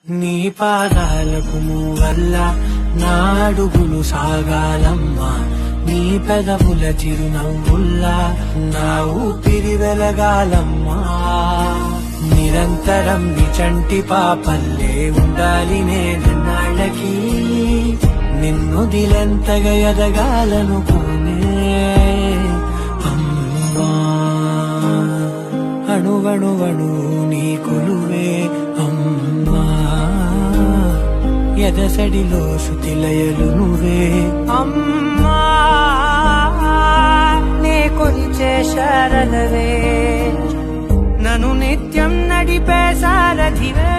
నీ పాదాలకు మూవల్ల నా అడుగులు సాగాలమ్మా, నీ పెదవుల చిరునవ్వుల్లా నా ఊపిరి వెలగాలమ్మా. నిరంతరం నీ చంటి పాపల్లే ఉండాలి నేనన్నాళ్ళకి, నిన్నొదిలెంతగా ఎదగాలనుకోనే అమ్మా. అణువణువణు నీ కొలువే అమ్మా, ఎదసడిలో శృతిలయలు నువ్వే అమ్మా. నే కొలిచే శరణవే, నన్ను నిత్యం నడిపే సారథివే.